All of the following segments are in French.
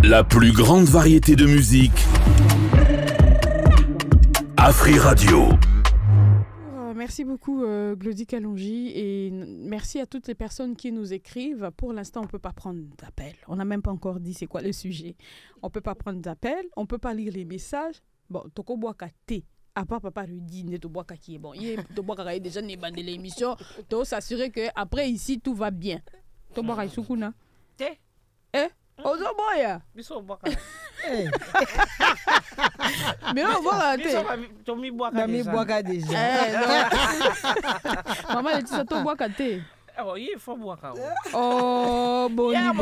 La plus grande variété de musique. Afri Radio. Merci beaucoup Glody Kalonji et merci à toutes les personnes qui nous écrivent. Pour l'instant, on ne peut pas prendre d'appel. On n'a même pas encore dit c'est quoi le sujet. On ne peut pas prendre d'appel, on ne peut pas lire les messages. Bon, toko bois thé. À part papa lui dit ne to bois qui est bon. Il to bois déjà n'est pas de l'émission. To s'assurer que après ici tout va bien. To bois sukuna. Thé. Ozo boya. Biso bois. Mais on boit thé. Tomi bois déjà. Maman elle dit ça to bois thé. Oh, il faut boire. Oh, bon, yo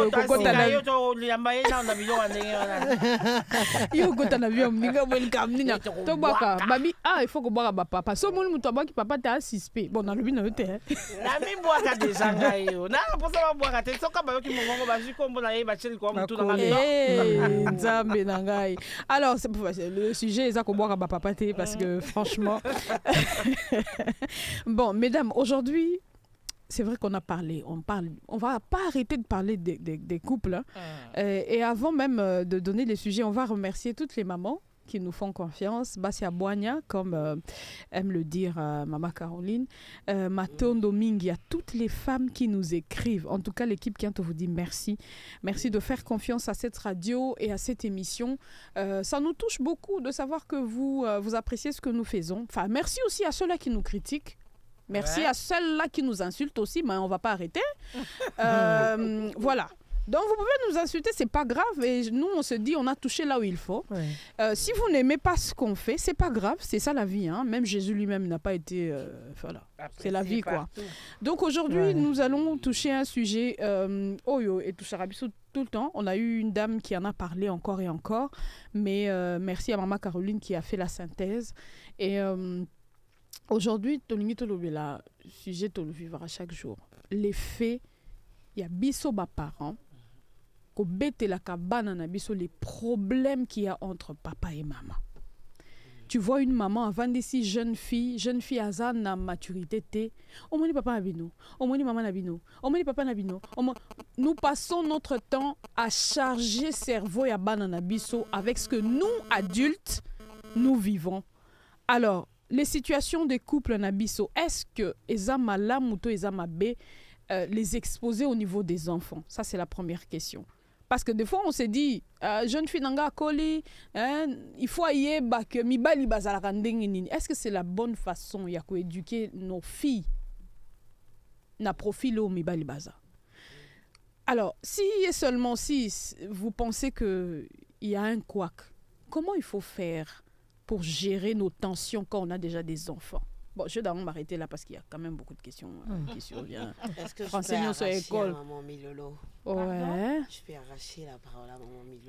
go na avion ninga welcome nina to boka babi il faut que boire papa so mon muto boki papa ta suspect bon na lobi na yote na mi boaka déjà ngayo na posa ba boaka te soka ba yoki mongo ba jiko mbona ye ba cheli ko mutu na ngami nzambe na ngai. Alors c'est le sujet est ça ko boaka papa te parce que franchement bon mesdames aujourd'hui c'est vrai qu'on a parlé, on va pas arrêter de parler des couples. Hein. Et avant même de donner les sujets, on va remercier toutes les mamans qui nous font confiance. Basia Boigna, comme aime le dire Maman Caroline, Matondo Mingi, à toutes les femmes qui nous écrivent. En tout cas, l'équipe Kianto vous dit merci. Merci de faire confiance à cette radio et à cette émission. Ça nous touche beaucoup de savoir que vous appréciez ce que nous faisons. Enfin, merci aussi à ceux-là qui nous critiquent. Merci à celles-là qui nous insultent aussi, mais on ne va pas arrêter. Voilà. Donc, vous pouvez nous insulter, c'est pas grave. Et nous, on se dit, on a touché là où il faut. Ouais. Si vous n'aimez pas ce qu'on fait, c'est pas grave. C'est ça la vie. Hein. Même Jésus lui-même n'a pas été... voilà. C'est la vie, quoi. Donc, aujourd'hui, nous allons toucher un sujet... Oyo et Toucharabiso tout le temps. On a eu une dame qui en a parlé encore et encore. Mais merci à Maman Caroline qui a fait la synthèse. Et... aujourd'hui, le sujet de le vivre à chaque jour. Les faits, il y a biso ba parents, ko bete la cabane na biso les problèmes qu'il y a entre papa et maman. Tu vois une maman avant d'ici jeune fille à na maturité té. Omoni papa nabino, omoni maman nabino, omoni papa nabino. Nous passons notre temps à charger cerveau ya banana biso avec ce que nous adultes nous vivons. Alors les situations des couples nabiso, est-ce que Ezama Lamuto Ezama B les exposer au niveau des enfants? Ça, c'est la première question. Parce que des fois, on s'est dit, jeune fille nanga koli, il faut y que mibali bazala kandengini. Est-ce que c'est la bonne façon ya ko éduquer nos filles na profil au mibali baza? Alors, si et seulement si vous pensez que il y a un couac, comment il faut faire pour gérer nos tensions quand on a déjà des enfants? Bon, je vais d'abord m'arrêter là parce qu'il y a quand même beaucoup de questions qui surviennent. Est-ce que je peux arracher à Maman Milolo? Ouais. Je peux arracher la parole à Maman Milolo.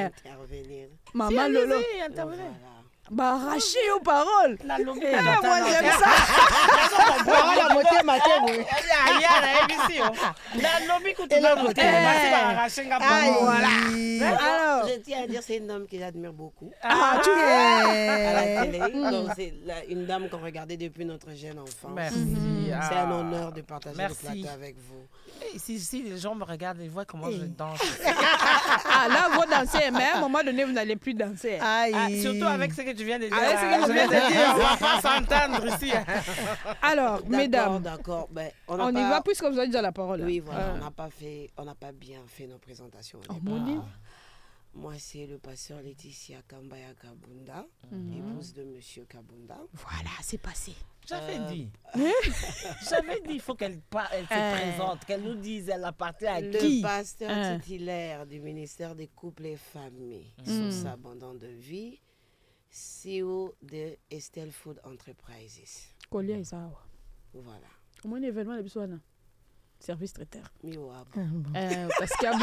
Intervenir. Maman Lolo. Intervenir. Bah, arracher aux paroles. La moi, j'aime ça. La moitié matin. Alors, je tiens à dire, c'est une dame que j'admire beaucoup. Ah, tu à la télé. Donc, c'est une dame qu'on regardait depuis notre jeune enfance. Merci. C'est un honneur de partager le plateau avec vous. Si les gens me regardent, ils voient comment je danse. Ah, là, vous dansez, mais à un moment donné, vous n'allez plus danser. Surtout avec ce que tu viens de dire. Avec ce que je viens de dire. On va pas s'entendre ici. Alors, mesdames, d'accord. Ben, on y va puisque vous avez déjà la parole. Oui, voilà, on n'a pas bien fait nos présentations. Moi, c'est le pasteur Laetitia Kambaya Kabunda, épouse de Monsieur Kabunda. Voilà, c'est passé. J'avais dit. J'avais dit, il faut qu'elle se présente, qu'elle nous dise, elle appartient à qui? Le pasteur titulaire du ministère des Couples et Familles, sous abandon de vie, CEO de Estelle Food Enterprises. Kolia Isawa. Voilà. Comment un événement de Biswana? Service traiteur. Parce qu'il y a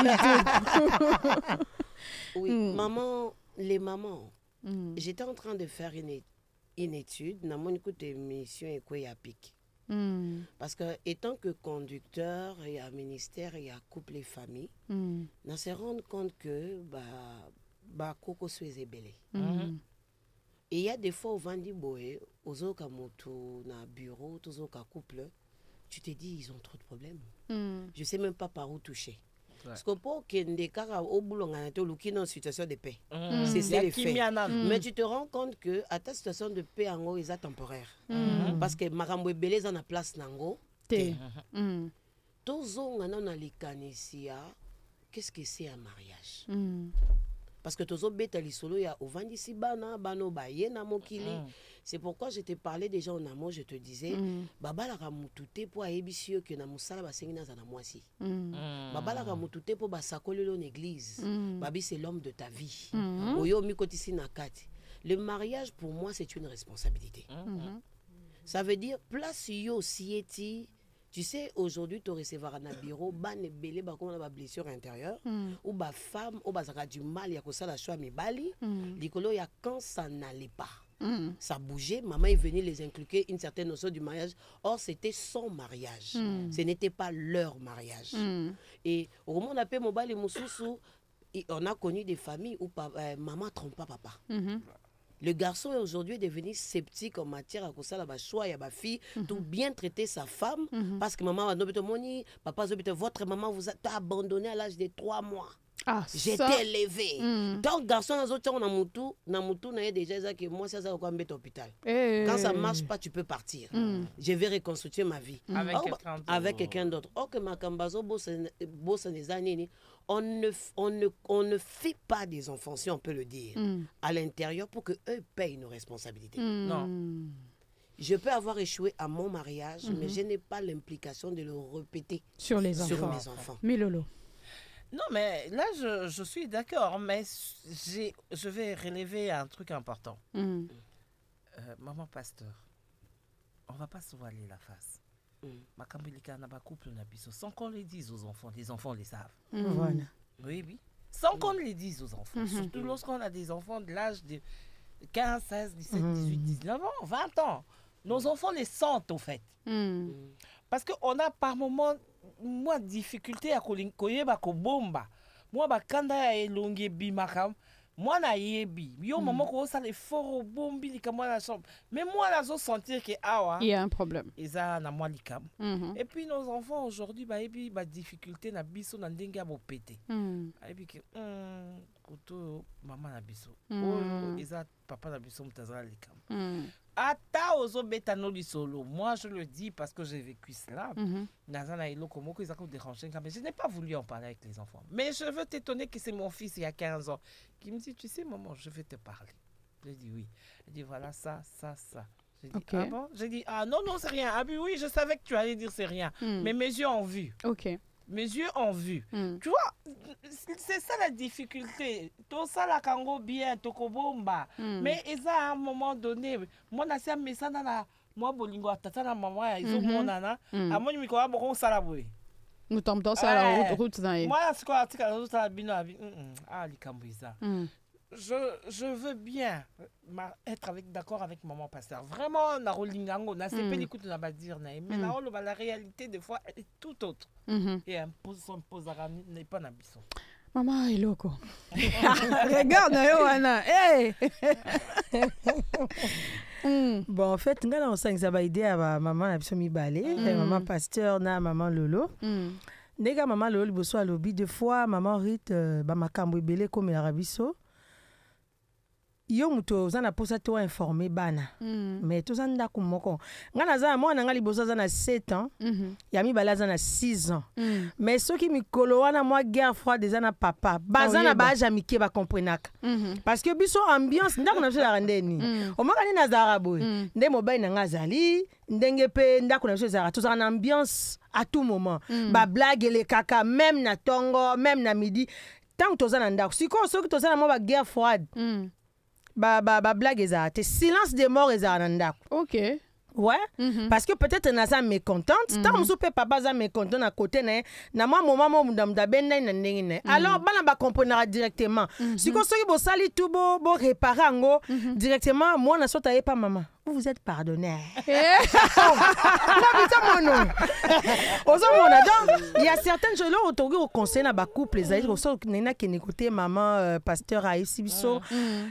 oui, les mamans. J'étais en train de faire une étude dans mon écoute d'émission et quoi à pic. Parce que étant que conducteur, il y a ministère, il y a couple et famille, on se rend compte que Coco soit belé. Et il y a des fois où on dit aux autres moto na bureau, tous autres couple, tu te dis ils ont trop de problèmes. Je sais même pas par où toucher. Parce que pour qu'il y ait au boulot, on a une situation de paix. C'est ça le fait. Mais tu te rends compte que à ta situation de paix, en est temporaire. Parce que Marambo est belé dans la place nango. Tozo on a les canisia. Qu'est-ce que c'est un mariage? Parce que tozo beta li solo ya ovandisi bana bano baye na mokili. C'est pourquoi je te parlais déjà en amont, je te disais, baba la ramutute pour aébissio que na musala basengina za na moisi. Baba la ramutute pour basakolelo l'église. Babi c'est l'homme de ta vie. Oyo mikotisi na kati. Le mariage pour moi c'est une responsabilité. Ça veut dire place yo sieti. Tu sais, aujourd'hui, tu recevoir un bureau, ban belé, ba comme la blessure intérieure, ou ba femme, ou ba zaka du mal, ya ko ça la choix mais bali, likolo ya quand ça n'allait pas. Ça bougeait, maman est venue les inculquer une certaine notion du mariage. Or, c'était son mariage. Ce n'était pas leur mariage. Et au moment où on appelle Mobali Moussousou, on a connu des familles où maman ne trompe pas papa. Le garçon aujourd'hui est devenu sceptique en matière à cause de la choix et la fille, tout bien traiter sa femme, parce que maman a dit, papa, votre maman vous a abandonné à l'âge de 3 mois. J'étais élevé. Donc, garçon, on a déjà que moi, ça va mettre à l'hôpital. Quand ça ne marche pas, tu peux partir. Je vais reconstruire ma vie. Avec quelqu'un d'autre. Or que ma cambazo, on ne fait pas des enfants, si on peut le dire, à l'intérieur pour qu'eux payent nos responsabilités. Non. Je peux avoir échoué à mon mariage, mais je n'ai pas l'implication de le répéter sur mes enfants. Mais Lolo. Non, mais là, je suis d'accord, mais je vais relever un truc important. Maman pasteur, on ne va pas se voiler la face. Ma cambilika n'a pas couple sans qu'on les dise aux enfants, les enfants les savent. Voilà. Oui, oui. Sans qu'on les dise aux enfants, surtout lorsqu'on a des enfants de l'âge de 15, 16, 17, 18, 19 ans, 20 ans. Nos enfants les sentent, au fait. Parce qu'on a par moments, moi, difficulté à koyeba ko bomba. Moi, kanda ya elonge bimakam. Moi, na yebi. Yo, maman, ko ça les fort bombi li kamwa la chambre. Mais moi, là, je sentir que awa. Il y a un problème. Et ça, na moi likam. Et puis, nos enfants aujourd'hui, difficulté na biso na ndenga bo pété. Et puis que koto maman na biso. Et ça, papa na biso mtazala likam. Ata ozo beta no li solo. Moi, je le dis parce que j'ai vécu cela. Je n'ai pas voulu en parler avec les enfants. Mais je veux t'étonner que c'est mon fils il y a 15 ans qui me dit, tu sais, maman, je vais te parler. Je dis oui. Il dit, voilà, ça. J'ai dit, ah bon? J'ai dit, ah non, c'est rien. Ah oui, je savais que tu allais dire c'est rien. Mais mes yeux ont vu. Mes yeux ont vu. Tu vois, c'est ça la difficulté. Tout ça, la kango bien, tokobomba. Mais à un moment donné, moi, je me sens dans la... Moi, bolingo, tata na maman, ils ont mon nana. À moi, je me crois bon ça la boue. Nous tombons dans ça la route. Moi, c'est quoi la route à bino ah, les cambriza. Je veux bien être d'accord avec maman pasteur. Vraiment, na rolingango, na c'est pas l'écoute na ba dire na. Mais la réalité des fois elle est tout autre. Et son posera n'est pas na bisson. Maman est loco. Regarde Yohana. Hey. Bon, en fait, on sait que ça va aider à maman Absomi Balé, maman pasteur, na maman Lolo. Nega maman Lolo, bosso à lobby deux fois, maman Rite, ma cambo belé comme l'arabiso. Yo muto zana posa to informer bana. Mais to zanda kumoko. Ngana za moi na ngali bosa zana 7 ans. Yami bala zana 6 ans. Mais ceux qui mi kolo wana moi guerre froide zana papa. Bazana ba jamike ba comprenaka. Parce que biso ambiance ndako na biso la rendeni. O makani na zarabo. Nde mobile na ngazali, ndenge pe ndako na biso zara. To zana ambiance à tout moment. Ba blague les kaka même na tongo, même na midi. Tant que to zana ndako. Si ko ceux qui to zana moi ba guerre froide. Blague ezate silence des morts ezananda. OK. Ouais, parce que peut-être naza mécontente, tant musu pe papa za mécontent na côté na moi maman mudamda benda na ndenge. Alors bana ba comprendre directement. Si ko soki bo sali tout bo réparer ngo directement moi na sota ye pas maman. Vous êtes pardonné. Il y a certaines choses là autour au conseil na ba couple les aïs au nena qui écouter maman pasteur Aïssibiso.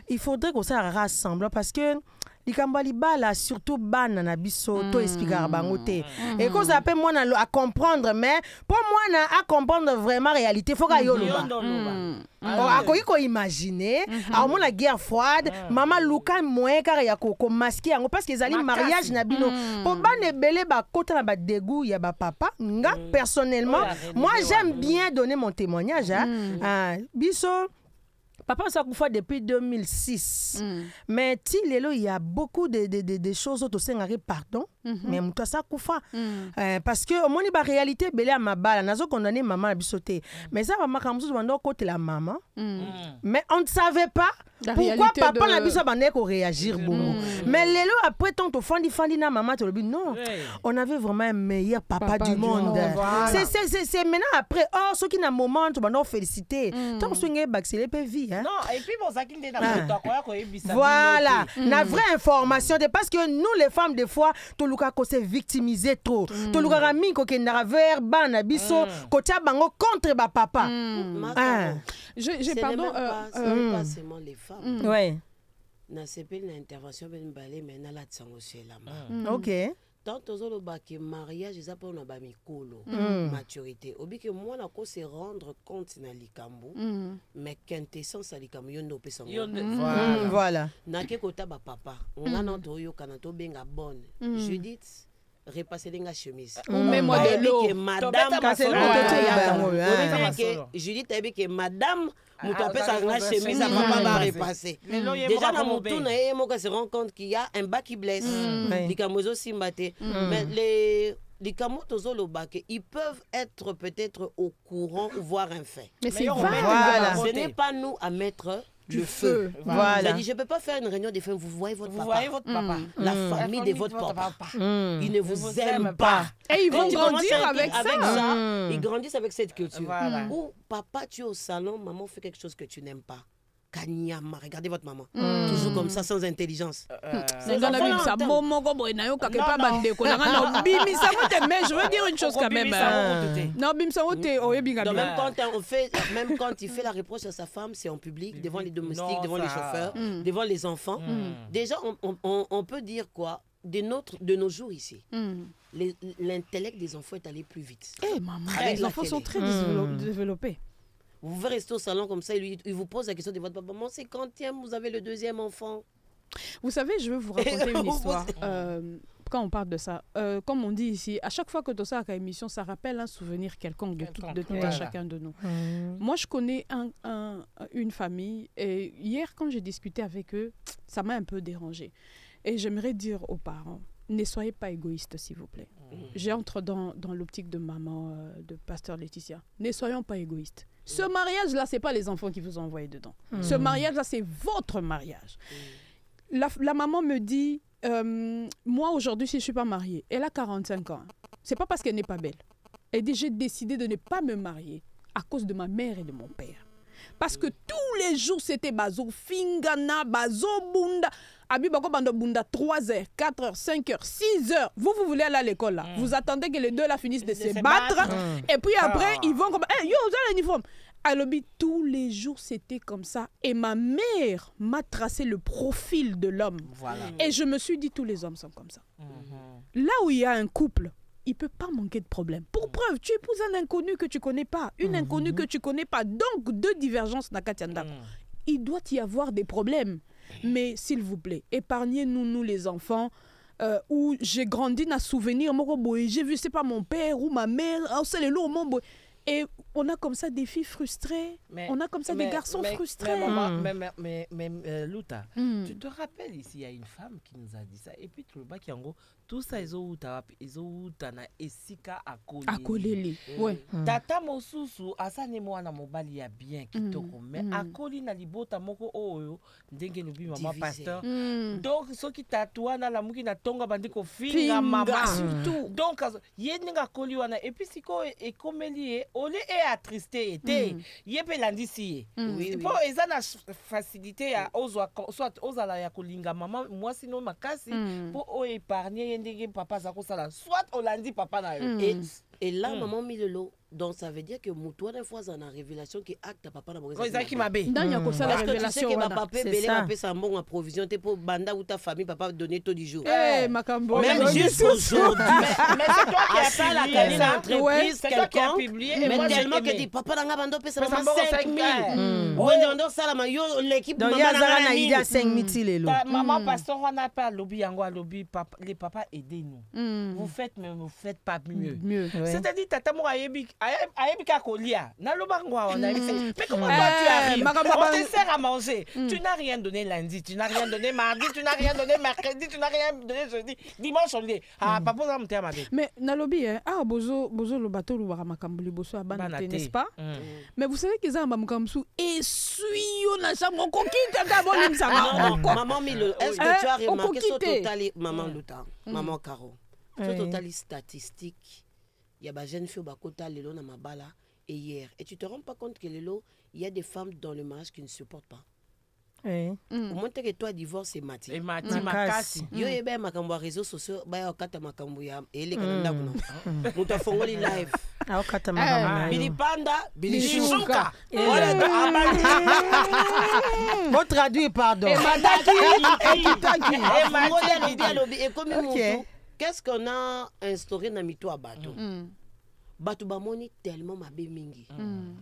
Il faudrait qu'on ça rassemble parce que likambo libala surtout bana na biso to expliquer bango te et cause appelle moi à comprendre mais pour moi à comprendre vraiment réalité faut ka yoloba akoki ko imaginer a mon la guerre froide maman luka moyen car ya ko masquer yango parce que ezali mariage na bino pour bana belé ba kota na ba dégoût ya ba papa nga personnellement moi j'aime bien donner mon témoignage biso papa ça coufa depuis 2006 mais il y a beaucoup de choses autres sengari pardon mais muto ça coufa parce que au moins la réalité belé à ma balle nazo condamné maman à bisoter mais ça maman comme ça bando côté la maman mais on ne savait pas pourquoi papa na biso bandé ko réagir bon mais lelo après tant to fandi na maman to le non on avait vraiment un meilleur papa du monde c'est maintenant après ce qui na moment to bando féliciter tant swingé baxer pe vie non et puis bon ça qui na ko ebisa voilà la vraie information de parce que nous les femmes des fois to luka ko se victimiser trop to luka rami ko kendara vers bana biso ko tia bango contre ba papa j'ai pardon pas seulement les femmes ouais na sepeli na intervention ben balé mais na la tsango chez la maman OK tant aux que mariage ils appellent na ba mikolo maturité obi que moi na ko se rendre compte na likambo mais quintessence likambo yo ndo pesa voilà na ke kota ba papa on a notre yo kana to benga bonne Judith repasser les chemise mais moi de l'eau madame Judith a dit que madame muto apesa nga chemise papa va repasser déjà na mutu na ye mo se rend compte qu'il y a un bas qui blesse likamozo simbate mais les Kamotozolobake, ils peuvent être peut-être au courant ou voir un fait. Mais c'est voilà. Ce n'est pas nous à mettre le feu. Voilà. Je ne peux pas faire une réunion des femmes. Vous voyez votre papa. Vous voyez votre papa. La famille de votre papa. Ils ne vous aiment pas. Et ils vont grandir avec ça. Ils grandissent avec cette culture. Ou papa, tu es au salon, maman fait quelque chose que tu n'aimes pas. Kanyama, regardez votre maman. Toujours comme ça, sans intelligence. Mais je veux dire une chose quand même. Non, même quand il fait la reproche à sa femme, c'est en public, devant les domestiques, devant les chauffeurs, devant les enfants. Déjà, on peut dire quoi? De nos jours ici, l'intellect des enfants est allé plus vite. Maman, les enfants sont très développés. Vous pouvez rester au salon comme ça, il vous pose la question de votre papa. Maman, c'est quand vous avez le deuxième enfant? Vous savez, je vais vous raconter une histoire. Quand on parle de ça, comme on dit ici, à chaque fois que tu as une émission, ça rappelle un souvenir quelconque de tout à chacun de nous. Moi, je connais une famille, et hier, quand j'ai discuté avec eux, ça m'a un peu dérangée. Et j'aimerais dire aux parents, ne soyez pas égoïstes, s'il vous plaît. J'entre dans l'optique de maman, de pasteur Laetitia. Ne soyons pas égoïstes. Ce mariage-là, ce n'est pas les enfants qui vous ont envoyé dedans. Ce mariage-là, c'est votre mariage. La maman me dit, moi aujourd'hui, si je ne suis pas mariée, elle a 45 ans. Ce n'est pas parce qu'elle n'est pas belle. Elle dit, j'ai décidé de ne pas me marier à cause de ma mère et de mon père. Parce que tous les jours, c'était bazo fingana, bazo bunda. Abi bako bando bunda 3h, 4h, 5h, 6h. Vous voulez aller à l'école là. Vous attendez que les deux là finissent de se battre. Et puis après, ils vont comme hey, yo, vous avez l'uniforme. À l'objet, tous les jours, c'était comme ça. Et ma mère m'a tracé le profil de l'homme. Voilà. Et je me suis dit, tous les hommes sont comme ça. Là où il y a un couple, il ne peut pas manquer de problème. Pour preuve, tu épouses un inconnu que tu ne connais pas, une inconnue que tu ne connais pas. Donc, deux divergences Nakatianda. Il doit y avoir des problèmes. Mais s'il vous plaît, épargnez-nous, nous les enfants, où j'ai grandi dans souvenir, j'ai vu, c'est pas mon père ou ma mère, c'est le lot, mon boy. Et on a comme ça des filles frustrées, on a comme ça des garçons frustrés. Mais Luta, tu te rappelles ici, il y a une femme qui nous a dit ça. Et puis, tu vois qu'il y a en gros, tout ça, ils ont na esika akoleli. Ouais. Tata mosusu, asane mo na mobali ya bien kitoko. Mais akoli na libota moko oyo, ndenge lubi maman pasteur. Donc, ce qui tatoua na la muki na tonga bandiko finga maman surtout. Donc, yenga akoli wana. Et puis, si ko ekomeli ole e attristé était yepe landisi pour eza na facilité ya ozwa soit ozala ya kolinga maman moi sinon makasi pour o épargner ndenge papa za kosala soit olandi papa na yo et là maman Milelo Donc ça veut dire que Moutoua des fois on a révélation qui acte papa na Moi ça qui m'a bé. Dans ya ko ça la révélation. Parce que tu sais que papa belé papa sa bon en provision pour banda ou ta famille papa donner tout du jour. Eh Makambo. Même jusqu'aujourd'hui. Mais c'est toi qui as ça la canine entreprise quelqu'un publié mais tellement que dit papa na bando pesa maman 5000. On demande ça la l'équipe donc maman na idée 5000 lelo. Maman pasteur on n'a pas lobby yango lobby papa les papas aidez-nous. Vous faites mais vous faites pas mieux. C'est-à-dire tata mo ayebi ka kolia na lobangwa on a dit mais comment toi tu arrives on te sert à manger tu n'as rien donné lundi tu n'as rien donné mardi tu n'as rien donné mercredi tu n'as rien donné jeudi dimanche on dit ah papa ça me tient ma bé mais na lobby ah bozo le bateau le bara makambuli boso abana n'est-ce pas mais vous savez qu'ils ont makamsu et suyo na sa mon kokita d'abord ça maman Milo est-ce que tu as remarqué ce total maman Luta maman Caro ce total statistique il y a des jeunes filles qui ont na mabala et hier. Et tu te rends pas compte que il y a des femmes dans le mariage qui ne supportent pas. Au moins que toi divorce c'est mati. Et mati makasi. Yo ebe makambo réseaux sociaux ba yo kata makambo ya ele kananda kuno. Muta fongoli live. Ah kata makambo. Bilipanda, bilishuka. Voilà. Bon traduit pardon. Et comme qu'est-ce qu'on a instauré dans mito à bateau? Bateau bamoni tellement ma mingi.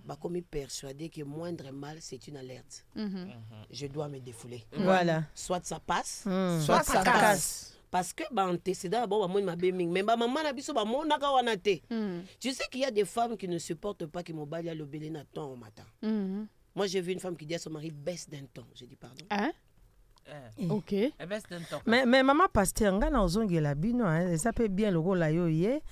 Ba comme persuadé que moindre mal c'est une alerte. Je dois me défouler. Voilà. Soit ça passe, soit ça casse. Parce que bah antécédent d'abord bamoni ma mingi. Mais ba maman na biso ba mona ka wanate. Tu sais qu'il y a des femmes qui ne supportent pas que mon bali a le belé na temps au matin. Moi j'ai vu une femme qui dit à son mari baisse d'un ton. J'ai dit pardon. Hein? Ok. Mais maman pasteur ngana ozongela bino ça peut bien le rôle là yo yé.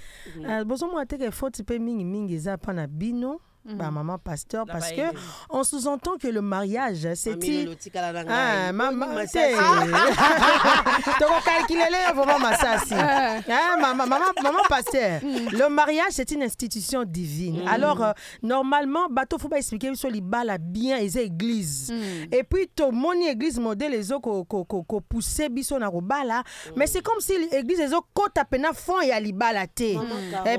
Bozo mo ateke faut type mingi za pa na bino. Bah maman pasteur parce que on sous-entend que le mariage c'était maman c'est donc calculer les vraiment massasi maman pasteur le mariage c'est une institution divine alors normalement bateau faut pas expliquer sur les balles bien les églises et puis to moni église modèle les autres ko pousser biso na robala mais c'est comme si l'église les autres côte à peine fond et à libala té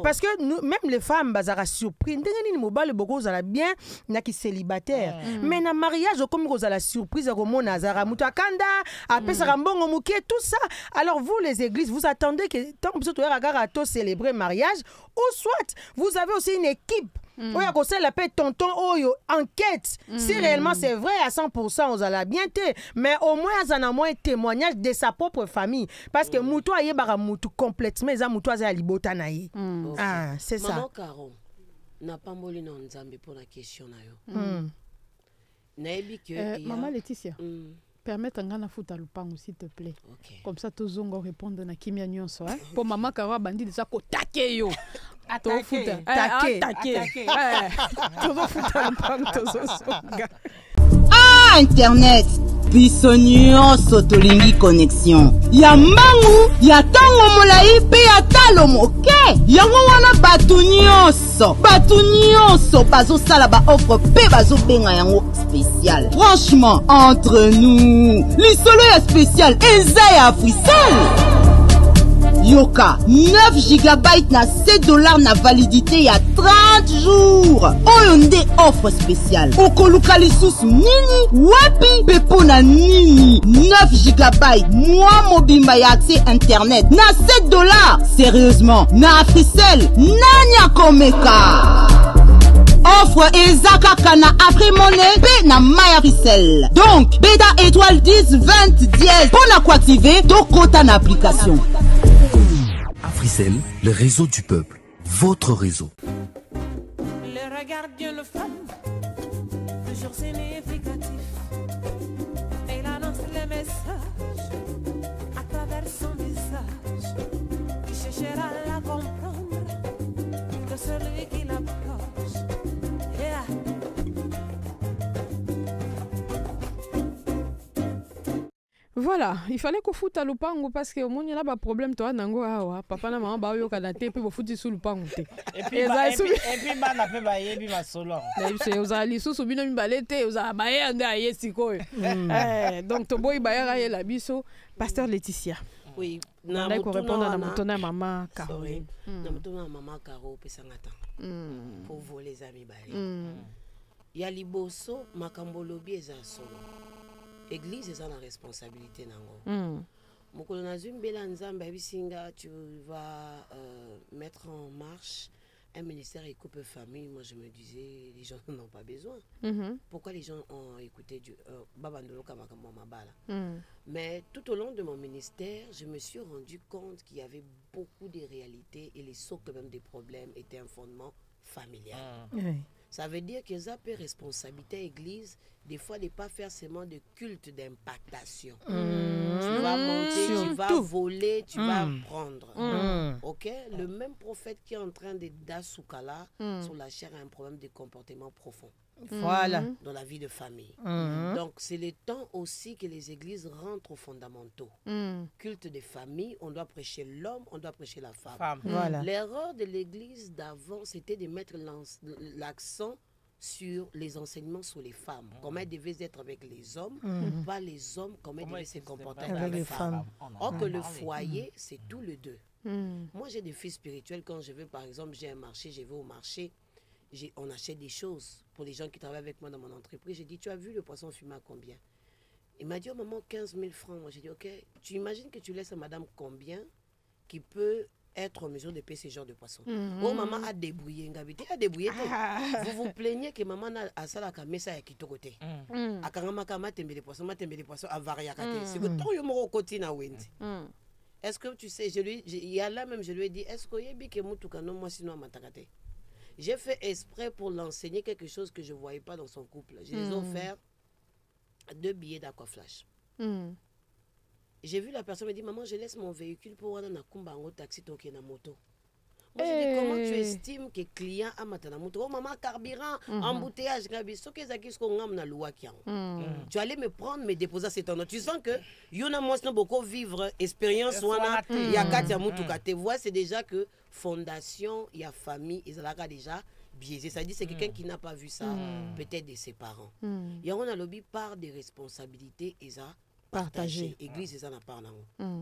parce que nous même les femmes bazara surpris ndenge ni mobile beaucoup za la bien na ki célibataire mais na mariage comme vous à la surprise comme Nazara mutakanda apesa mbongo mukie tout ça alors vous les églises vous attendez que tant que vous regardez à célébrer mariage ou soit vous avez aussi une équipe oya ko la paix tonton oyo enquête si réellement c'est vrai à 100% on a bien té mais au moins ça na moins témoignage de sa propre famille parce que muto aye bara mutu complètement za muto za libota na ye ah c'est ça maman Caro n'a pas molé non nzambe pour la question na yo naebi que maman Laetitia permettre ngana futa lupango s'il te plaît comme ça tous zongo répondre na kimia nyonso pour maman Caro bandi de ça ko take yo to futa take to futa lupango to zonga internet biso nyonso tolingi connexion ya mbangu ya tango molai pe ya talo moke yango wana batu nyonso bazosala ba offre pe bazobenga yango spécial franchement entre nous lisolo ya spécial eza ya Africell yoka 9 GB na $7 na validité ya 30 jours oyo nde offre spéciale okoluka lisusu nini wapi pepo na nini 9 GB mois mobimba ya accès internet na $7 sérieusement na Africell nani akomeka offre ezaka na après monnaie pe na My Africell donc beta étoile 10 20 10 pour na activer to kota na application Africell, le réseau du peuple, votre réseau. Le regard de la femme, toujours significatif. Elle annonce les messages à travers son visage. Il cherchera à la comprendre de celui qui l'approche. Voilà, il fallait qu'on foute à l'upango parce que au moins il y a pas problème toi nango awa papa na maman ba yo kanate puis vous foutez sous l'upango te. Et puis ba na pe ba yebi ba solo. C'est aux ali sous bino mbalete aux abaye ande aye sikoyo. Donc to boy ba ya la biso pasteur Laetitia. Oui. Na ko répondre na mutona maman Caro. Na mutona maman Caro pesangata. Pour vous les amis bali. Ya liboso makambo lobi eza solo. Église eza la responsabilité nango. Mokolo na zumbela nzambe abisinga tu vas mettre en marche un ministère équipe famille. Moi je me disais les gens n'en ont pas besoin. Pourquoi les gens ont écouté du babandolo kamakambo mabala. Mais tout au long de mon ministère, je me suis rendu compte qu'il y avait beaucoup de réalités et les socles même des problèmes étaient un fondement familial. Ça veut dire que ça peut responsabilité église, des fois de pas faire seulement de culte d'impactation. Tu vas monter, tu vas voler, tu vas prendre. Ok? Le même prophète qui est en train de d'Assoukala sur la chair a un problème de comportement profond. Voilà. Dans la vie de famille. Donc c'est le temps aussi que les églises rentrent aux fondamentaux. Culte de famille, on doit prêcher l'homme, on doit prêcher la femme. Voilà. L'erreur de l'église d'avant, c'était de mettre l'accent sur les enseignements sur les femmes. Comment elles devaient être avec les hommes, pas les hommes, comment ils devaient se comporter avec les femmes. Or que le foyer, c'est tous les deux. Moi, j'ai des filles spirituelles. Quand je vais, par exemple, j'ai un marché, je vais au marché, on achète des choses pour les gens qui travaillent avec moi dans mon entreprise. J'ai dit, tu as vu le poisson fumé à combien? Il m'a dit, oh maman, 15 000 francs. Moi, j'ai dit, ok, tu imagines que tu laisses à madame combien qui peut être en mesure de payer ce genre de poisson? Oh maman a débrouillé, a débrouillé. Vous vous plaignez que maman a ça la camisa à quito côté. A kangamaka matembe les poissons à variakate. C'est que ton yomoro côté na wendi. Est-ce que tu sais, il y a là même, je lui ai dit, est-ce que yebi ke mutuka no moi sinon matakate? J'ai fait exprès pour l'enseigner quelque chose que je ne voyais pas dans son couple. Je les ai offert 2 billets d'Aquaflash. J'ai vu la personne me dire, maman, je laisse mon véhicule pour aller dans un taxi toké na moto. Moi, je dis, comment tu estimes que client a matana moto? Oh maman, carburant, embouteillage, tu allais me prendre, me déposer à cet endroit. Tu sens que yona moi beaucoup vivre expérience wana yakati ya mutuka. Tu vois, c'est déjà que fondation, il y a famille, ils ont déjà biaisé. Ça dit c'est quelqu'un qui n'a pas vu ça, peut-être de ses parents. Il y a un lobby part des responsabilités, ils ont partagé. Église, ils en ont parlé.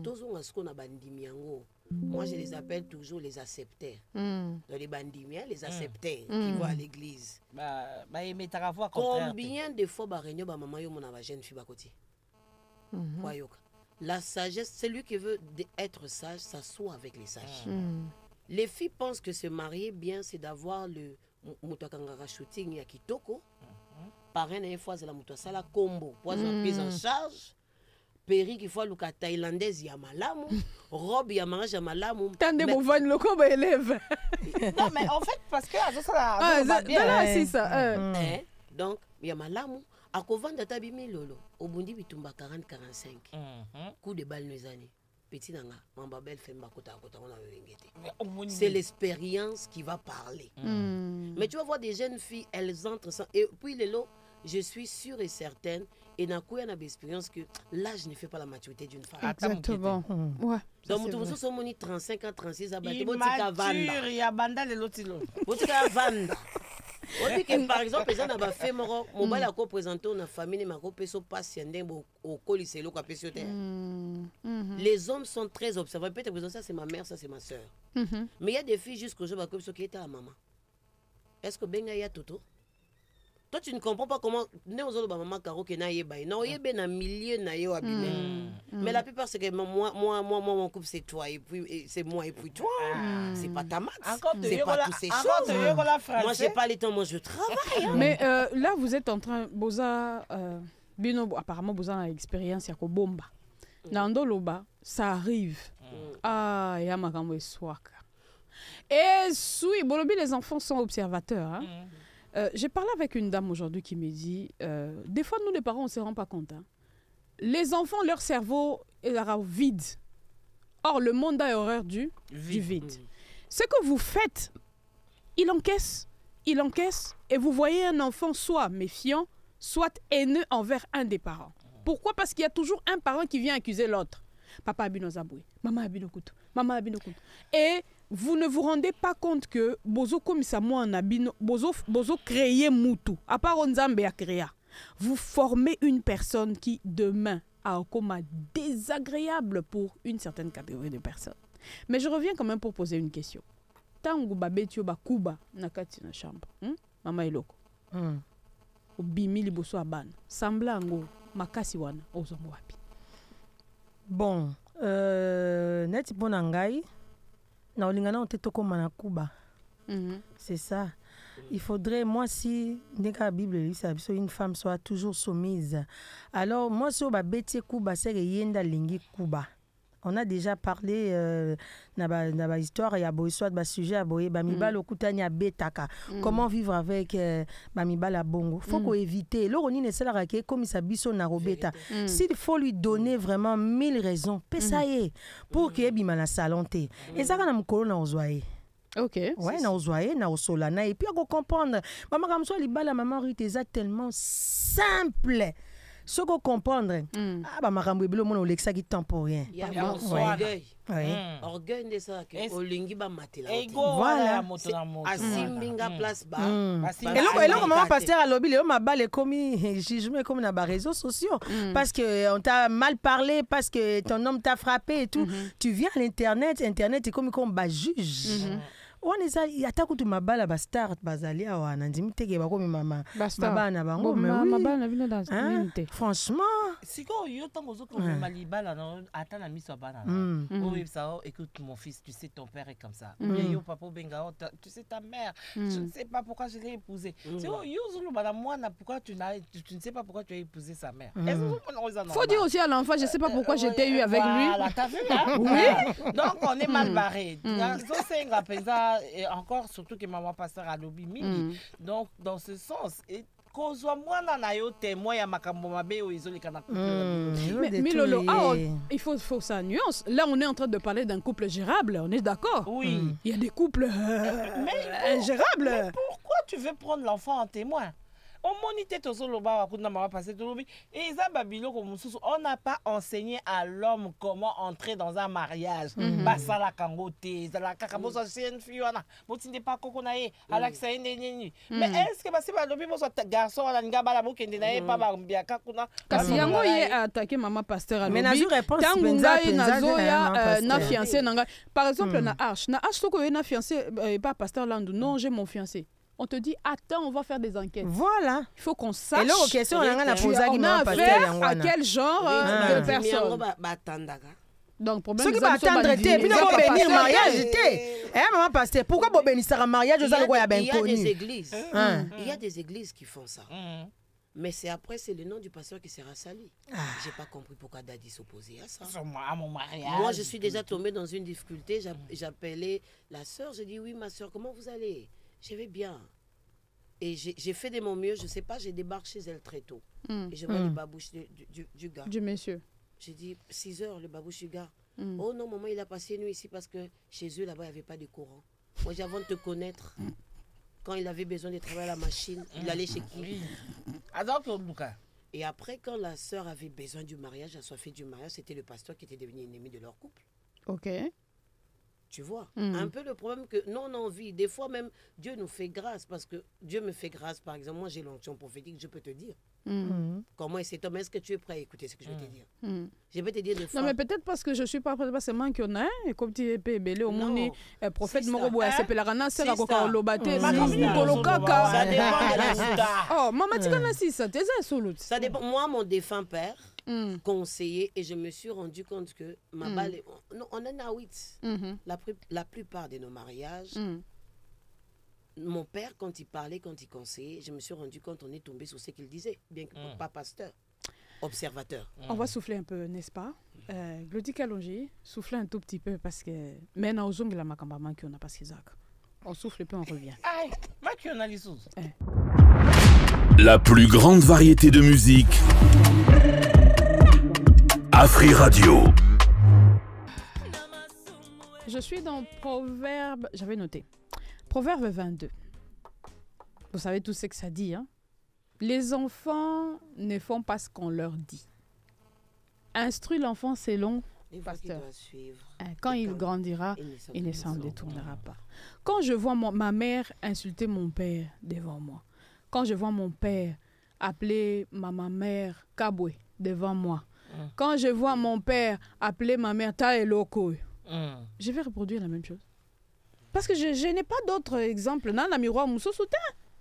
Tous ce qu'on a bandimiango. Moi, je les appelle toujours les accepteurs. Dans les bandimiens, les accepteurs qui vont à l'église. Combien de fois, maman, yo mona jeune fille côté. La sagesse, celui qui veut être sage, s'assoit avec les sages. Les filles pensent que se marier bien, c'est d'avoir le mutakangara shooting ya kitoko. Parrain une fois, c'est la mutasala combo. Poison prise en charge. Perruque il faut luka thaïlandaise ya malamu, robe ya mariage ya malamu. Tande mo van loko ba élève. Non mais en fait parce que ça c'est ça. Donc ya malamu akovanda tabimi lolo obundi bitumba 40-45. Coup de balle nezani. Petit nanga, mamba belle femba kota kota on a wengete. C'est l'expérience qui va parler. Mais tu vas voir des jeunes filles, elles entrent sans et puis les lots, je suis sûre et certaine et n'a quoi une expérience que l'âge ne fait pas la maturité d'une femme. Exactement. Ouais. Donc nous sommes 35 ans, 36 ans, il y a banda de l'otilo. Vanda. Par exemple, les gens n'ont pas fait mon mobile à représenté une famille, mais à patient au colis au les hommes sont très observants. Peut-être ça c'est ma mère, ça c'est ma soeur. Mais il y a des filles jusqu'au jour qui étaient à maman. Est-ce que Benga y a Toto? Toi, tu ne comprends pas comment maman Caro qui n'a pas non, il y a un milieu naïo abîmé. Mais la plupart c'est que moi mon couple c'est toi et puis c'est moi et puis toi. C'est pas ta max. C'est pas toutes ces choses. Moi j'ai pas le temps, moi je travaille. Mais là vous êtes en train boza bino apparemment boza une expérience ya ko bomba. Nando loba ça arrive. Ah ya makambo eswaka. Et oui, bolobi les enfants sont observateurs hein. J'ai parlé avec une dame aujourd'hui qui me dit, des fois nous les parents on ne se rend pas compte. Hein. Les enfants, leur cerveau est vide. Or le monde a horreur du vide. Ce que vous faites, il encaisse et vous voyez un enfant soit méfiant, soit haineux envers un des parents. Pourquoi? Parce qu'il y a toujours un parent qui vient accuser l'autre. Papa abino zaboué, maman abino kutu, maman abino kutu. Et vous ne vous rendez pas compte que bozo comme ça moi en abino bozo créer mutu à part Nzambe a créé. Vous formez une personne qui demain a comme désagréable pour une certaine catégorie de personnes. Mais je reviens quand même pour poser une question. Tango babetio ba kuba na kati na chambre. Mama eloko. Obimi liboso abana. Sambla ngo makasi wana ozongo wapi. Bon, neti pona ngai na olingana oteko mana kuba. C'est ça. Il faudrait, moi, si la Bible une femme soit toujours soumise. Alors, moi, si on va bêter Kuba, c'est yenda lingi Kuba. On a déjà parlé dans l'histoire, il y a beau histoire de sujet, bamibal okutani a betaka. Comment vivre avec bamibal à bongo. Faut qu'on évite. Là, on est là comme ça biso na robeta. S'il faut lui donner vraiment 1000 raisons, pesaye pour que bimana salonté. Et ça quand on colonne en zoaé. Ok. Ouais, na ozoaye, na osolana. Et puis, on comprendre. Maman, comme ça, les maman Ruth, c'est tellement simple. Ce qu'on comprendre. Ah, bah, maman, le monde, l'exa qui temporaire. Il y a orgueil. Orgueil de ça. Olingi ba matela. Voilà. Asimbinga place ba. Et là, comment pasteur à l'obile, on m'a balé comme jugement comme dans les réseaux sociaux. Parce qu'on t'a mal parlé, parce que ton homme t'a frappé et tout. Tu viens à l'internet, internet est comme un juge. On est ça, il y a ta coutu mabala bastard bazali awa nandimi teke ba komi mama babana bango mais oui mabana vino dans communauté franchement siko yo tango zo ko malibala na ata na miso bana oui ça écoute mon fils tu sais ton père est comme ça yo papa benga tu sais ta mère je ne sais pas pourquoi je l'ai épousé c'est yo zulu bana moi na pourquoi tu ne sais pas pourquoi tu as épousé sa mère faut dire aussi à l'enfant je sais pas pourquoi j'étais eu avec lui voilà t'as vu oui donc on est mal barré zo senga penza et encore surtout que maman pasteur a lobby mingi donc dans ce sens et kozwa mwana na yo témoin ya makambo mabe o izolika na couple mais Lolo il faut ça nuance là on est en train de parler d'un couple gérable on est d'accord oui il y a des couples ingérables mais pourquoi tu veux prendre l'enfant en témoin on n'a pas enseigné à l'homme comment entrer dans un mariage. Mais est-ce que garçon attaqué maman pasteur mais par exemple na arche na fiancé pas pasteur Landou non j'ai mon fiancé. On te dit, attends, on va faire des enquêtes. Voilà. Il faut qu'on sache. Et là, aux questions, on a posé à quel genre de personne. Donc, problème. Ceux qui vont attendre, puis nous allons bénir mariage. Maman pasteur, pourquoi vous bénissez un mariage? Il y a des églises. Il y a des églises qui font ça. Mais c'est après, c'est le nom du pasteur qui sera sali. J'ai pas compris pourquoi Daddy s'opposait à ça. À mon mariage. Moi, je suis déjà tombée dans une difficulté. J'appelais la sœur. J'ai dit, oui, ma sœur, comment vous allez? Je vais bien. Et j'ai fait de mon mieux, je ne sais pas, j'ai débarqué chez elle très tôt. Et je vois les babouches du gars. Du monsieur. J'ai dit, 6 heures, le babouche du gars. Oh non, maman, il a passé une nuit ici parce que chez eux, là-bas, il n'y avait pas de courant. Moi, avant de te connaître, quand il avait besoin de travailler à la machine, il allait chez qui? Et après, quand la sœur avait besoin du mariage, assoiffée du mariage, c'était le pasteur qui était devenu ennemi de leur couple. Ok. Tu vois, un peu le problème que non, on vit. Des fois même, Dieu nous fait grâce parce que Dieu me fait grâce. Par exemple, moi j'ai l'onction prophétique, je peux te dire. Comment est cet homme? Est-ce que tu es prêt à écouter ce que je vais te dire? Je vais te dire des fois. Non, mais peut-être parce que je ne suis pas prêt, c'est moi qui en ai, et comme tu es bébé, au monde, prophète Morobo, c'est Pelarana, c'est encore Lobaté, ça dépend de la histoire. Oh, maman, tu connais ça, t'es un solo. Ça dépend. Moi, mon défunt père, conseiller, et je me suis rendu compte que ma balle, on en a 8. La plupart de nos mariages, mon père, quand il parlait, quand il conseillait, je me suis rendu compte qu'on est tombé sur ce qu'il disait, bien que pas pasteur, observateur. On va souffler un peu, n'est-ce pas? Glody Kalonji, souffler un tout petit peu parce que maintenant, aux ongles, on a pas on souffle et puis on revient. La plus grande variété de musique. Afri Radio. Je suis dans Proverbe, j'avais noté. Proverbe 22. Vous savez tout ce que ça dit, hein? Les enfants ne font pas ce qu'on leur dit. Instruis l'enfant selon pasteur. Quand il grandira, il ne s'en détournera pas. Quand je vois ma mère insulter mon père devant moi, quand je vois mon père appeler ma mère Kabwe devant moi, quand je vois mon père appeler ma mère ta eloko, je vais reproduire la même chose. Parce que je n'ai pas d'autres exemples. Dans la miroir Mousso Soutin,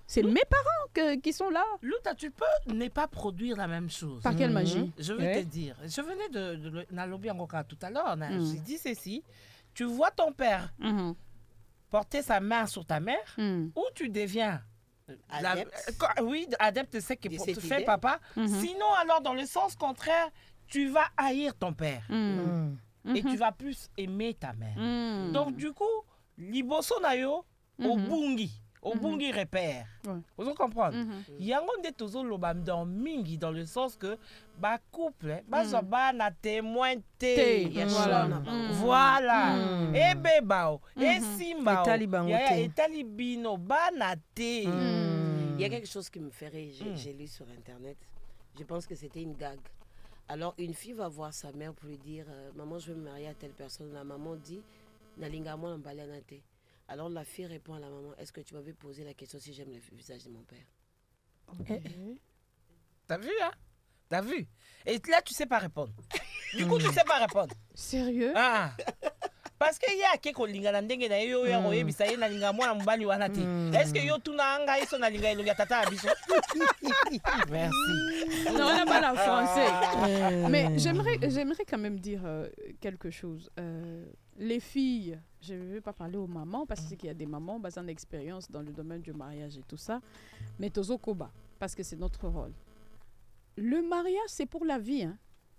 c'est mes parents qui sont là. Louta, tu peux ne pas produire la même chose. Par quelle magie? Je vais te dire. Je venais de Nalobi Angoka tout à l'heure. J'ai dit ceci. Tu vois ton père porter sa main sur ta mère, ou tu deviens adepte, c'est que pour te faire papa. Sinon, alors, dans le sens contraire, tu vas haïr ton père. Et tu vas plus aimer ta mère. Donc, du coup, liboso na yo, au bungi repère. Vous comprenez? Il y a un des lobam dans mingi, dans le sens que ba couple, ba na témoin té. Voilà. Et bebao, et simbao, et talibino, ba na té. Il y a quelque chose qui me fait rire, j'ai lu sur internet. Je pense que c'était une gag. Alors une fille va voir sa mère pour lui dire maman, je veux me marier à telle personne. La maman dit nalinga moi na té. Alors la fille répond à la maman, est-ce que tu m'avais posé la question si j'aime le visage de mon père? T'as vu, hein? T'as vu? Et là, tu sais pas répondre. Du coup, tu sais pas répondre. Sérieux? Ah. Parce que y a quelque linga na ndenge na yo ya roye bisaye na linga mwana mobali wana te. Est-ce que yo tuna anga iso na linga elonga tata abiso? Merci. Non, on n'a pas la français. Mais j'aimerais quand même dire quelque chose. Les filles, je ne vais pas parler aux mamans parce qu'il y a des mamans basées en expérience dans le domaine du mariage et tout ça. Mais Tozo Koba, parce que c'est notre rôle. Le mariage, c'est pour la vie.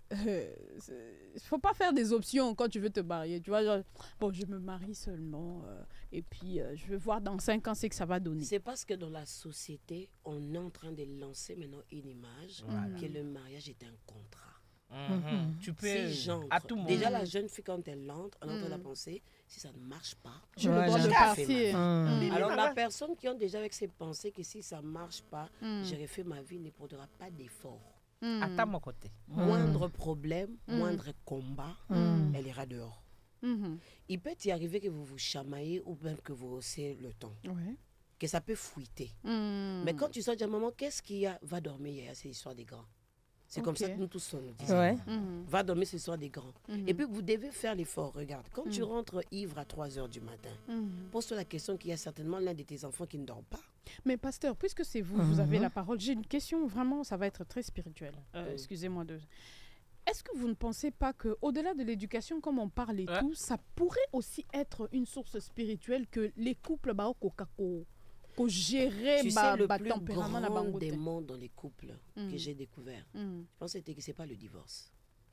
Il faut pas faire des options quand tu veux te marier. Tu vois, genre, bon, je me marie seulement et puis je vais voir dans 5 ans ce que ça va donner. C'est parce que dans la société, on est en train de lancer maintenant une image que le mariage est un contrat. Tu peux à tout moment. Déjà la jeune fille quand elle entre, elle est en train de penser si ça ne marche pas, je le droit de partir. Alors la personne qui ont déjà avec ses pensées que si ça ne marche pas, j'ai refait ma vie, ne produira pas d'effort. À mon côté. Moindre problème, moindre combat, elle ira dehors. Il peut y arriver que vous vous chamaillez ou même que vous haussez le ton. Que ça peut fuiter. Mais quand tu sors de maman, qu'est-ce qu'il y a? Va dormir, il y a ces histoires des grands. C'est comme ça que nous tous nous disons. Va dormir ce soir des grands. Et puis vous devez faire l'effort. Regarde, quand tu rentres ivre à 3 h du matin, pose-toi la question qu'il y a certainement l'un de tes enfants qui ne dort pas. Mais pasteur, puisque c'est vous, vous avez la parole, j'ai une question vraiment, ça va être très spirituel. Excusez-moi de... Est-ce que vous ne pensez pas qu'au-delà de l'éducation, comme on parle et tout, ça pourrait aussi être une source spirituelle que les couples pour gérer tu sais, le plus grand démon dans les couples que j'ai découvert, je pense que c'est pas le divorce.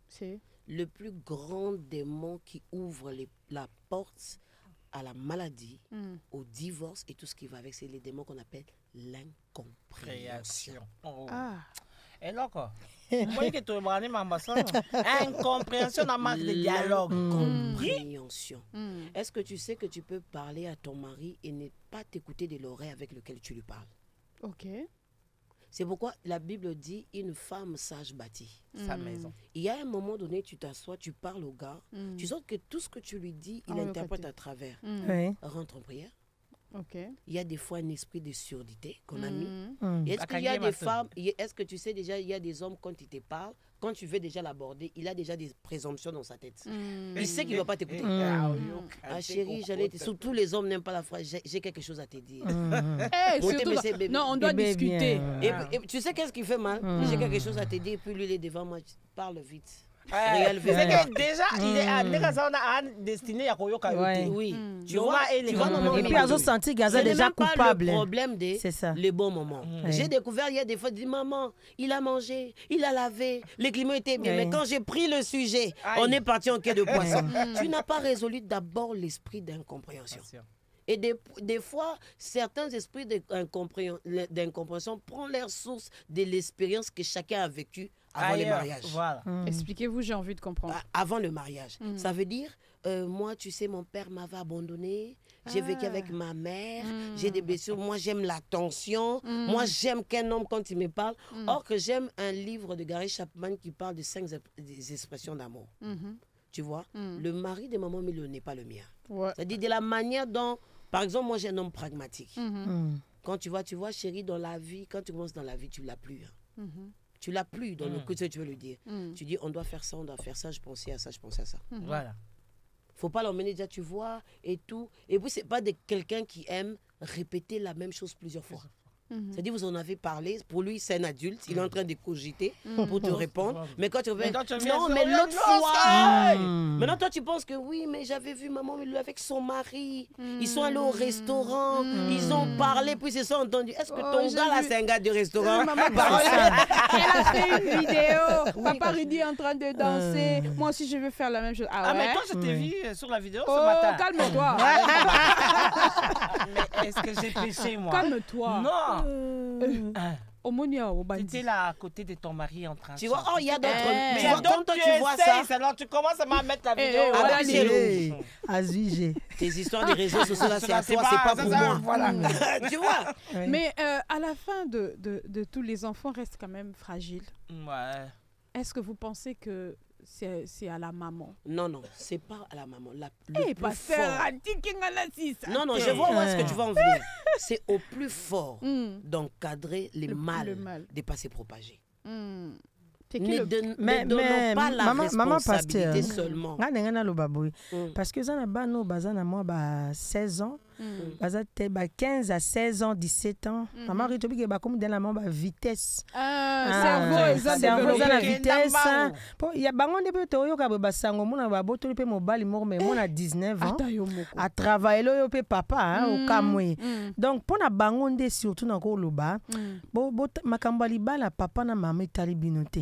C'est le plus grand démon qui ouvre la porte à la maladie, au divorce et tout ce qui va avec, c'est les démons qu'on appelle l'incompréhension. Et là quoi? Moi que tu es incompréhension dans marque de dialogue. Compréhension. Est-ce que tu sais que tu peux parler à ton mari et ne pas t'écouter de l'oreille avec laquelle tu lui parles? Ok. C'est pourquoi la Bible dit une femme sage bâtit sa maison. Il y a un moment donné, tu t'assois, tu parles au gars, tu sens que tout ce que tu lui dis, il interprète à travers. Rentre en prière. Okay. Il y a des fois un esprit de surdité qu'on a mis. Est-ce qu'il y a des femmes, est-ce que tu sais déjà, il y a des hommes, quand ils te parlent, quand tu veux déjà l'aborder, il a déjà des présomptions dans sa tête. Il sait qu'il ne va pas t'écouter. Chérie, surtout les hommes n'aiment pas la phrase, j'ai quelque chose à te dire. Non, on doit discuter. Et tu sais qu'est-ce qui fait mal? J'ai quelque chose à te dire, puis lui, il est devant moi, parle vite. C'est que déjà, il est destiné à Koyoka. Oui. Tu vois, et puis ils ont senti Gaza déjà coupable. C'est le problème les bons moments. J'ai découvert, il y a des fois, je dis maman, il a mangé, il a lavé, les climats étaient bien. Mais quand j'ai pris le sujet, on est parti en quai de poisson. Tu n'as pas résolu d'abord l'esprit d'incompréhension. Et des fois, certains esprits d'incompréhension prennent leur source de l'expérience que chacun a vécue avant le mariage. Voilà. Expliquez-vous, j'ai envie de comprendre. Avant le mariage. Ça veut dire, moi, tu sais, mon père m'avait abandonné, j'ai vécu avec ma mère, j'ai des blessures, moi j'aime l'attention, moi j'aime qu'un homme quand il me parle. Or que j'aime un livre de Gary Chapman qui parle de 5 expressions d'amour. Tu vois, le mari de maman Milo n'est pas le mien. C'est-à-dire de la manière dont, par exemple, moi j'ai un homme pragmatique. Quand tu vois, chérie, dans la vie, quand tu commences dans la vie, tu ne l'as plus. Tu l'as plus dans le coup, tu veux le dire. Tu dis, on doit faire ça, je pensais à ça, je pensais à ça. Voilà. Faut pas l'emmener déjà, tu vois, et tout. Et puis, c'est pas quelqu'un qui aime répéter la même chose plusieurs fois. C'est-à-dire, vous en avez parlé, pour lui, c'est un adulte, il est en train de cogiter pour te répondre. Mais quand tu reviens, non, mais l'autre fois, maintenant, toi, tu penses que oui, mais j'avais vu maman avec son mari, ils sont allés au restaurant, ils ont parlé, puis ils se sont entendus. Est-ce que ton gars, là, c'est un gars du restaurant? Elle a fait une vidéo, Papa Rudy est en train de danser, moi aussi, je veux faire la même chose. Ah, ouais? Mais toi, je t'ai vu sur la vidéo ce matin. Calme-toi. Mais est-ce que j'ai péché, moi? Calme-toi. Non. Tu étais là à côté de ton mari en train de... Tu vois, oh, il y a d'autres... Mais il y a d'autres, tu vois ça. Alors tu commences à mettre la vidéo. Tes histoires des réseaux sociaux, là, c'est à toi, c'est pas pour moi. Voilà. Tu vois. Mais à la fin de tous les enfants restent quand même fragiles. Ouais. Est-ce que vous pensez que c'est à la maman? Non, non, c'est pas à la maman. Eh, pas faire. Non, non, je vois où est-ce que tu vas en venir. C'est au plus fort d'encadrer les mâles de ne pas se propager. Ne donnons pas la responsabilité seulement. Parce que ça n'a pas 16 ans. 15 à 16 ans, 17 ans. Maman Ritobi qui comme dans la main vitesse. Cerveau la vitesse. Il y a bangon de pétoyo ka basango mona ba botoli pe mobali mort mais mona 19 ans. A travailler lo pe papa au Kamwe. Donc pour na bangon de surtout na ko loba. Bo makamba libala papa na maman tali binote.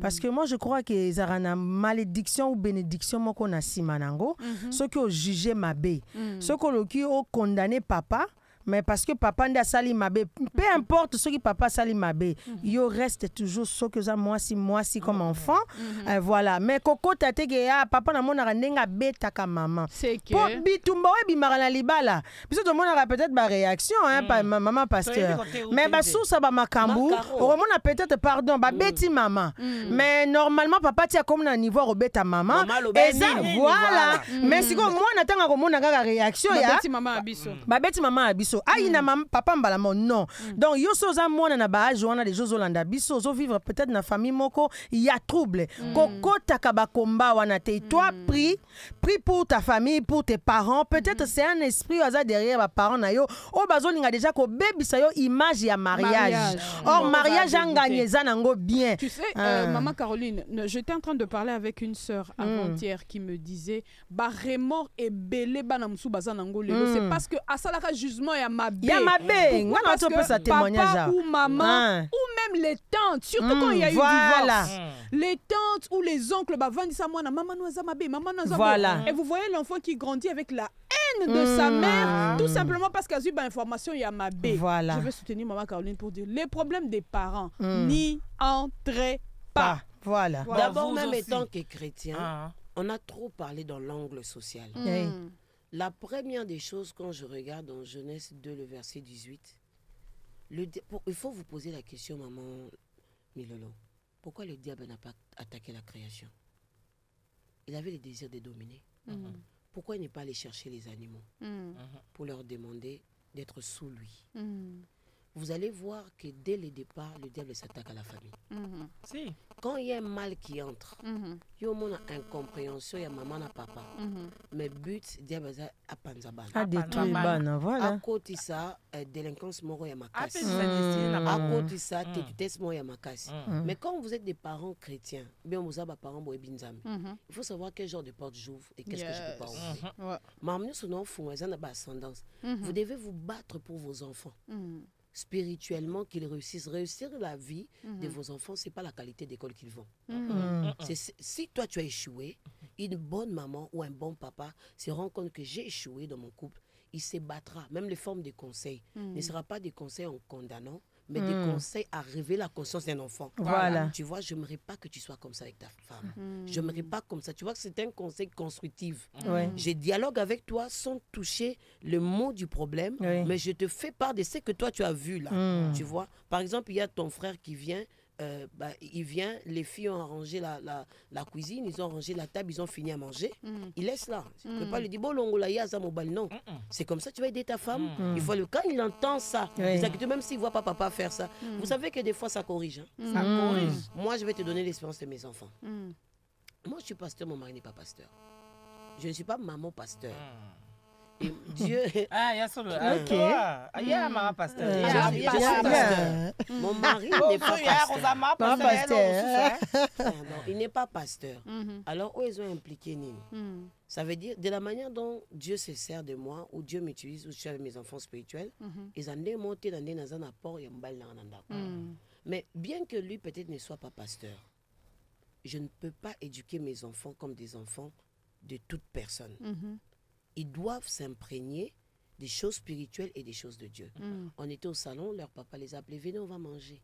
Parce que moi je crois que zarana malédiction ou bénédiction moko na simanango. Ceux qui ont jugé mabe. Ceux qui ont condamné papa, mais parce que papa n'a sali mabe, peu importe ce que papa sali mabe, il reste toujours ce que ça moi si comme enfant, voilà. Mais koko tate que papa na mona renga beta ka maman. C'est que pour bitumba we bimarana libala. Biso to mona peut-être ba réaction par maman pasteur. Mais ba sous ça ba makambu, au mona peut-être pardon ba beti maman. Mais normalement papa tia comme na niveau au beta maman. Et ça voilà. Mais si comme moi natanga ko mona ga réaction ya. Ba beti maman abiso. Aïe na maman papa mbalamo non. Donc yo soza mona na ba joana des jeux Olanda biso zo vivre peut-être na famille moko il y a trouble. Koko takaba komba wana te. Toi prie pour ta famille, pour tes parents. Peut-être c'est un esprit hasard derrière ba parents na yo. O bazolinga déjà ko baby sa yo image ya mariage. Or mariage engagné za nango bien. Tu sais maman Caroline, j'étais en train de parler avec une sœur avant-hier qui me disait ba remords et belé bana musu baza nango lelo. C'est parce que asalaka jugement ya mabe. Parce que papa ou maman ou même les tantes, surtout quand il y a eu divorce, les tantes ou les oncles vendent ça moi maman noza mabe, maman noza. Voilà. Et vous voyez l'enfant qui grandit avec la haine de sa mère, tout simplement parce qu'il a eu information il y a mabe. Voilà. Je veux soutenir maman Caroline pour dire les problèmes des parents n'y entrez pas. Voilà. D'abord même étant que chrétien, on a trop parlé dans l'angle social. La première des choses, quand je regarde dans Genèse 2, le verset 18, il faut vous poser la question, maman Milolo, pourquoi le diable n'a pas attaqué la création? Il avait le désir de dominer. Pourquoi il n'est pas allé chercher les animaux pour leur demander d'être sous lui? Vous allez voir que dès le départ, le diable s'attaque à la famille. Si. Quand il y a un mal qui entre, il y a une incompréhension, il y a maman et papa. Mais but, le diable a panzaban. A détruit voilà. À côté de ça, délinquance moro ya makasi. À côté de ça, tétutesse moro ya makasi. Mais quand vous êtes des parents chrétiens, bien vous avez des parents boy binzam. Il faut savoir quel genre de porte j'ouvre et qu'est-ce que je ne peux pas ouvrir. Maman, son enfant, ils ont ascendance. Vous devez vous battre pour vos enfants. Spirituellement, qu'ils réussissent. Réussir la vie de vos enfants, ce n'est pas la qualité d'école qu'ils vont. Si toi, tu as échoué, une bonne maman ou un bon papa se rend compte que j'ai échoué dans mon couple, il se battra. Même les formes de conseils ne sera pas des conseils en condamnant, mais des conseils à révéler la conscience d'un enfant. Voilà. Tu vois, je n'aimerais pas que tu sois comme ça avec ta femme. Je n'aimerais pas comme ça. Tu vois que c'est un conseil constructif. Je dialogue avec toi sans toucher le mot du problème, mais je te fais part de ce que toi tu as vu là. Tu vois, par exemple, il y a ton frère qui vient il vient, les filles ont arrangé la cuisine, ils ont arrangé la table, ils ont fini à manger. Il laisse là. Tu ne peux pas lui dire, bon, l'ongola, il y a ça, non. C'est comme ça, tu vas aider ta femme. Il faut quand il entend ça, même s'il ne voit pas papa faire ça, vous savez que des fois, ça corrige. Hein. Ça corrige. Moi, je vais te donner l'expérience de mes enfants. Moi, je suis pasteur, mon mari n'est pas pasteur. Je ne suis pas maman pasteur. Et Dieu... Ah, il y a ça. Ok. Il y a maman pasteur. Mon mari n'est pas pasteur. Non, il n'est pas pasteur. Alors, où ils ont impliqué Nini? Ça veut dire, de la manière dont Dieu se sert de moi, ou Dieu m'utilise, ou je suis avec mes enfants spirituels, ils ont démonté dans un apport et un bal dans un. Mais bien que lui, peut-être, ne soit pas pasteur, je ne peux pas éduquer mes enfants comme des enfants de toute personne. Ils doivent s'imprégner des choses spirituelles et des choses de Dieu. On était au salon, leur papa les a appelés, venez, on va manger.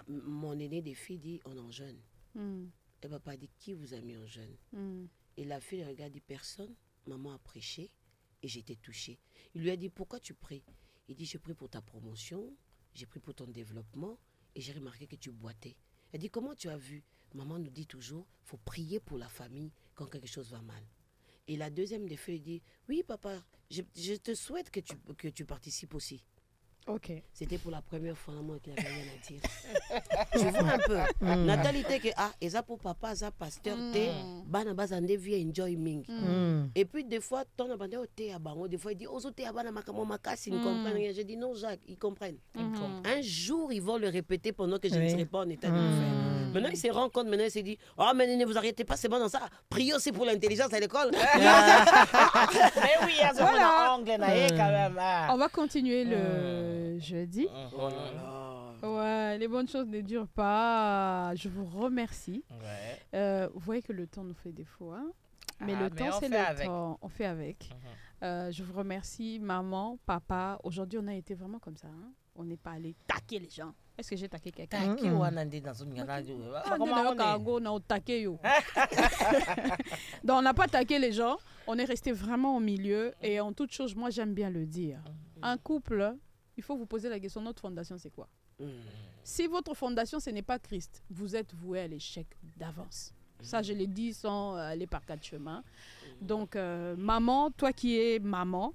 Mon aîné des filles dit, on en jeûne. Et papa dit, qui vous a mis en jeûne? Et la fille regarde, dit, personne. Maman a prêché et j'étais touchée. Il lui a dit, pourquoi tu pries? Il dit, je prie pour ta promotion, j'ai pris pour ton développement et j'ai remarqué que tu boitais. Elle dit, comment tu as vu? Maman nous dit toujours, il faut prier pour la famille quand quelque chose va mal. Et la deuxième des filles dit, oui papa, je te souhaite que tu participes aussi. Ok. C'était pour la première fois moi qui n'avais rien à dire. Je vois un peu. Natalité que et ça pour papa, ça pasteur té, bana bazande vie enjoy ming. Et puis des fois ton abandé au té à bango, des fois il dit aux autres à bana makamo makasi, ils ne comprennent rien. Je dis non Jacques, ils comprennent. Un jour ils vont le répéter pendant que je ne serai pas en état de le faire. Maintenant il se rend compte, maintenant il se dit oh mais ne vous arrêtez pas, c'est bon dans ça. Priez aussi pour l'intelligence à l'école. Mais oui, voilà. On va continuer le jeudi. Oh là là. Ouais, les bonnes choses ne durent pas. Je vous remercie. Vous voyez que le temps nous fait défaut. Hein? Mais le temps, c'est le temps. On fait avec. Je vous remercie, maman, papa. Aujourd'hui, on a été vraiment comme ça. Hein? On n'est pas allé taquer les gens. Est-ce que j'ai taqué quelqu'un? Donc, on n'a pas taqué les gens. On est resté vraiment au milieu. Et en toute chose, moi, j'aime bien le dire. Un couple, il faut vous poser la question, notre fondation, c'est quoi? Si votre fondation, ce n'est pas Christ, vous êtes voué à l'échec d'avance. Ça, je l'ai dit sans aller par quatre chemins. Donc, maman, toi qui es maman,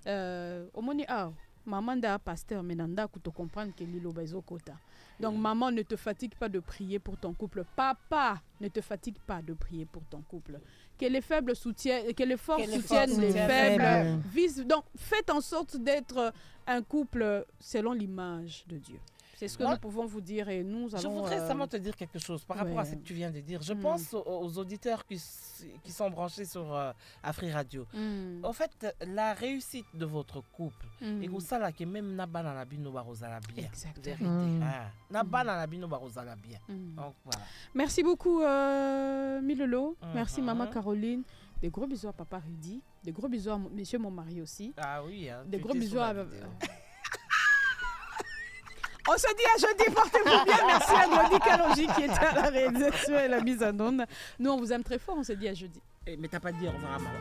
au moins, maman da pasteur, mais nanda te comprendre que l'île au kota. Donc, maman, ne te fatigue pas de prier pour ton couple. Papa, ne te fatigue pas de prier pour ton couple. Que les faibles soutiennent, que les forts soutiennent les faibles. Donc, faites en sorte d'être un couple selon l'image de Dieu. C'est ce que nous pouvons vous dire et nous allons... Je voudrais seulement te dire quelque chose par rapport à ce que tu viens de dire. Je pense aux auditeurs qui sont branchés sur Afri Radio. En fait, la réussite de votre couple, et vous savez que même Nabana Nabino Barozala bien. Exactement. Nabana Nabino Barozala bien. Donc voilà. Merci beaucoup, Milolo. Merci, maman Caroline. Des gros bisous à papa Rudy. Des gros bisous à monsieur mon mari aussi. Ah oui. Hein, des gros bisous à... On se dit à jeudi, portez-vous bien. Merci à Glody Kalogi qui était à la réalisation et la mise en onde. Nous, on vous aime très fort. On se dit à jeudi. Mais t'as pas dit au revoir à maman.